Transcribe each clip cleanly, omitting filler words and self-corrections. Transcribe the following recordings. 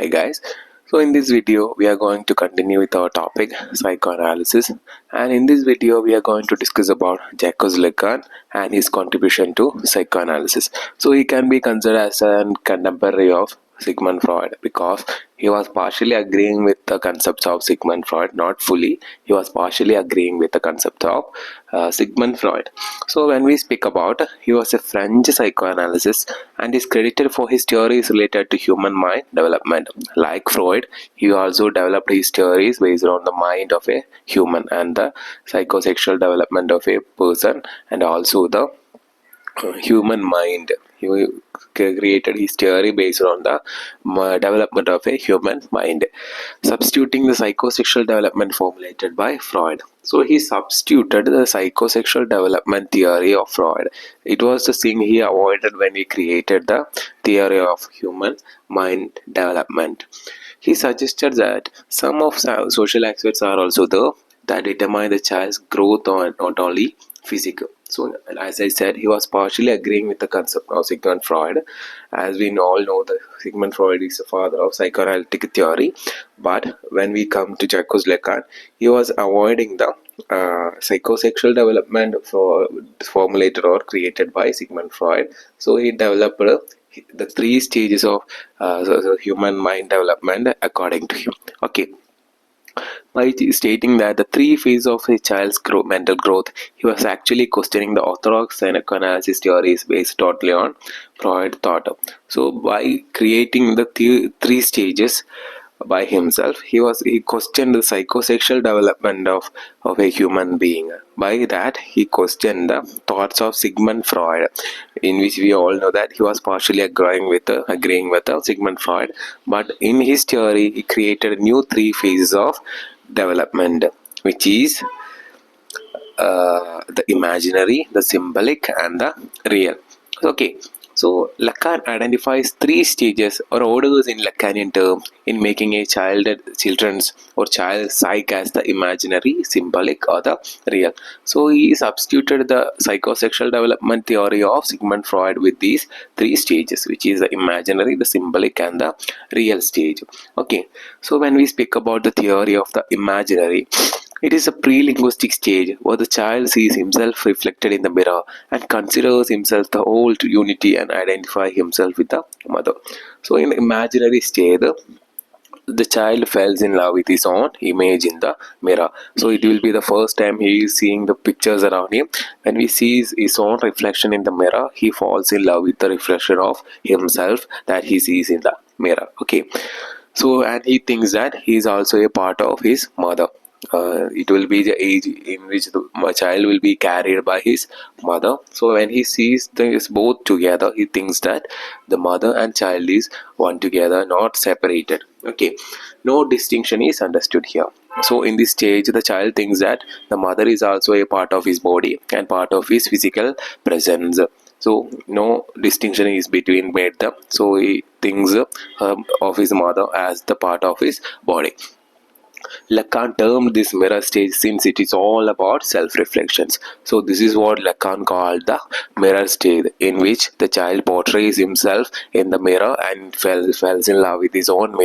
Hi guys. So in this video we are going to continue with our topic psychoanalysis, and in this video we are going to discuss about Jacques Lacan and his contribution to psychoanalysis. So he can be considered as a contemporary of Sigmund Freud because he was partially agreeing with the concepts of Sigmund Freud, not fully. He was partially agreeing with the concept of Sigmund Freud. So when we speak about, he was a French psychoanalyst and is credited for his theories related to human mind development. Like Freud, he also developed his theories based on the mind of a human and the psychosexual development of a person, and also the human mind. He created his theory based on the development of a human mind, substituting the psychosexual development formulated by Freud. So he substituted the psychosexual development theory of Freud. It was the thing he avoided when he created the theory of human mind development. He suggested that some of social aspects are also there that determine the child's growth, or not only physical. So, as I said, he was partially agreeing with the concept of Sigmund Freud. As we all know, that Sigmund Freud is the father of psychoanalytic theory. But when we come to Jacques Lacan, he was avoiding the psychosexual development formulated or created by Sigmund Freud. So he developed the three stages of human mind development according to him. Okay. By stating that the three phases of a child's mental growth, he was actually questioning the orthodox psychoanalysis theories based totally on Freud thought. So by creating the three stages by himself, he questioned the psychosexual development of a human being. By that, he questioned the thoughts of Sigmund Freud, in which we all know that he was partially agreeing with Sigmund Freud. But in his theory, he created new three phases of development, which is the imaginary, the symbolic, and the real. Okay. So Lacan identifies three stages or orders in Lacanian terms in making a children's or child psyche as the imaginary, symbolic, or the real. So he substituted the psychosexual development theory of Sigmund Freud with these three stages, which is the imaginary, the symbolic, and the real stage. Okay. So when we speak about the theory of the imaginary, it is a pre-linguistic stage where the child sees himself reflected in the mirror and considers himself the whole unity and identify himself with the mother. So in the imaginary stage, the child falls in love with his own image in the mirror. So it will be the first time he is seeing the pictures around him. When he sees his own reflection in the mirror, he falls in love with the reflection of himself that he sees in the mirror. Okay. So, and he thinks that he is also a part of his mother. It will be the age in which the child will be carried by his mother. So when he sees things both together, he thinks that the mother and child is one together, not separated. Okay, no distinction is understood here. So in this stage, the child thinks that the mother is also a part of his body and part of his physical presence. So no distinction is between them. So he thinks of his mother as the part of his body. Lacan termed this mirror stage since it is all about self-reflections. So this is what Lacan called the mirror stage, in which the child portrays himself in the mirror and falls in love with his own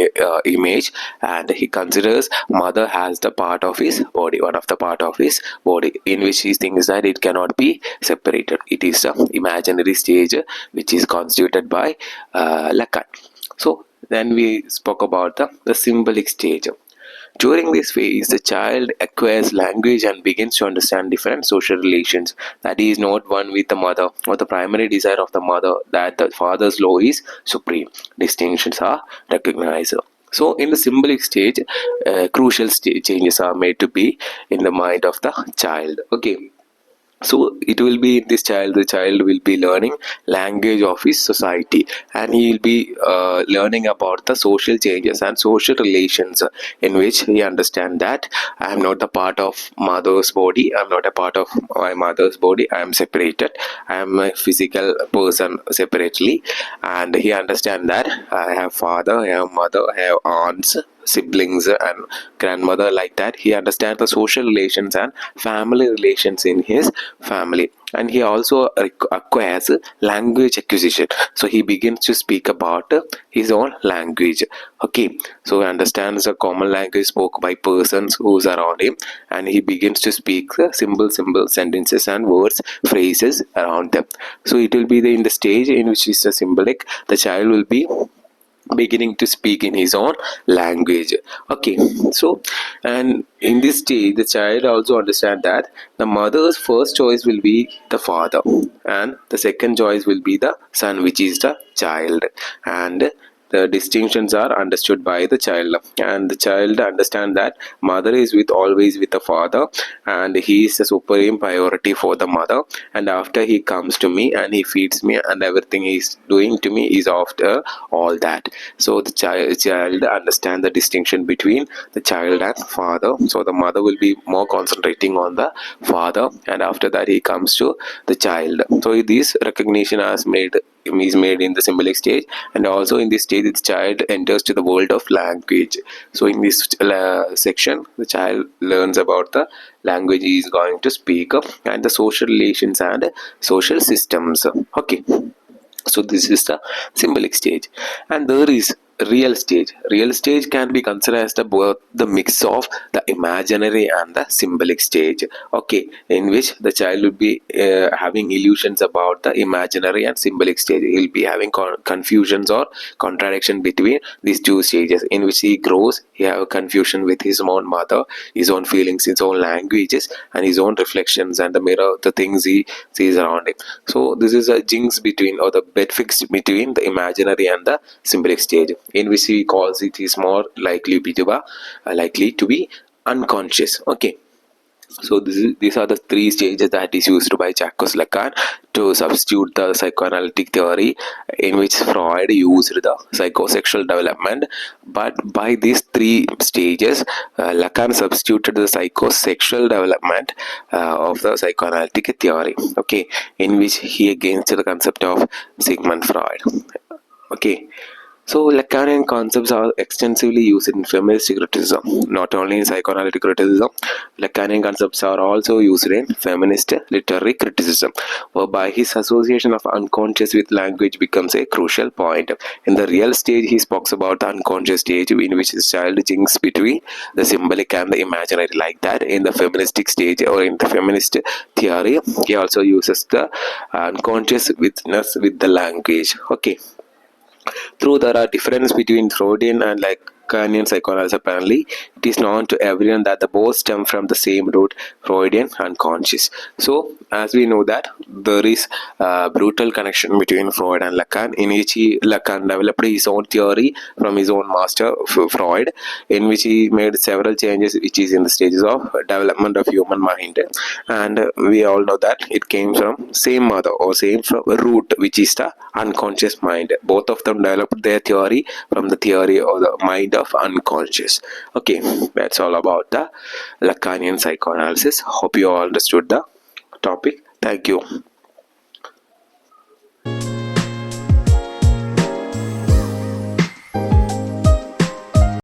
image, and he considers mother as the part of his body, one of the part of his body, in which he thinks that it cannot be separated. It is the imaginary stage which is constituted by Lacan. So then we spoke about the symbolic stage. During this phase, the child acquires language and begins to understand different social relations, that he is not one with the mother, or the primary desire of the mother, that the father's law is supreme. Distinctions are recognized. So in the symbolic stage, crucial changes are made to be in the mind of the child. Okay. So it will be in this child, the child will be learning language of his society, and he will be learning about the social changes and social relations, in which he understand that I am not the part of mother's body, I am not a part of my mother's body, I am separated, I am a physical person separately, and he understand that I have father, I have mother, I have aunts, siblings and grandmother, like that. He understands the social relations and family relations in his family, and he also acquires language acquisition. So he begins to speak about his own language. Okay, so he understands a common language spoke by persons who's around him, and he begins to speak simple sentences and words, phrases around them. So it will be in the stage in which is a symbolic, the child will be beginning to speak in his own language. Okay, so and in this stage the child also understand that the mother's first choice will be the father, and the second choice will be the son, which is the child, and the distinctions are understood by the child, and the child understand that mother is with always with the father, and he is the supreme priority for the mother, and after he comes to me and he feeds me and everything he's doing to me is after all that. So the child understand the distinction between the child and father. So the mother will be more concentrating on the father, and after that he comes to the child. So this recognition is made in the symbolic stage, and also in this stage the child enters to the world of language. So in this section the child learns about the language he is going to speak of, and the social relations and social systems. Okay, so this is the symbolic stage, and there is real stage. Real stage can be considered as both the mix of the imaginary and the symbolic stage. Okay, in which the child will be having illusions about the imaginary and symbolic stage. He will be having confusions or contradiction between these two stages, in which he grows. He have a confusion with his own mother, his own feelings, his own languages, and his own reflections and the mirror, the things he sees around him. So this is a jinx between, or the bed fixed between, the imaginary and the symbolic stage, in which he calls it is more likely to be unconscious. Okay, so these are the three stages that is used by Jacques Lacan to substitute the psychoanalytic theory, in which Freud used the psychosexual development. But by these three stages, Lacan substituted the psychosexual development of the psychoanalytic theory. Okay, in which he against the concept of Sigmund Freud. Okay, so Lacanian concepts are extensively used in feminist criticism. Not only in psychoanalytic criticism, Lacanian concepts are also used in feminist literary criticism, whereby his association of unconscious with language becomes a crucial point. In the real stage, he speaks about the unconscious stage, in which the child jinks between the symbolic and the imaginary, like that. In the feministic stage, or in the feminist theory, he also uses the unconscious witness with the language. Okay. Though there are differences between Freudian and Lacanian psychoanalysis, apparently it is known to everyone that the both stem from the same root, Freudian unconscious. So, as we know that there is a brutal connection between Freud and Lacan, in which Lacan developed his own theory from his own master Freud, in which he made several changes, which is in the stages of development of human mind, and we all know that it came from same mother or same from root, which is the unconscious mind. Both of them developed their theory from the theory of the mind of unconscious. Okay, that's all about the Lacanian psychoanalysis. Hope you all understood the topic. Thank you.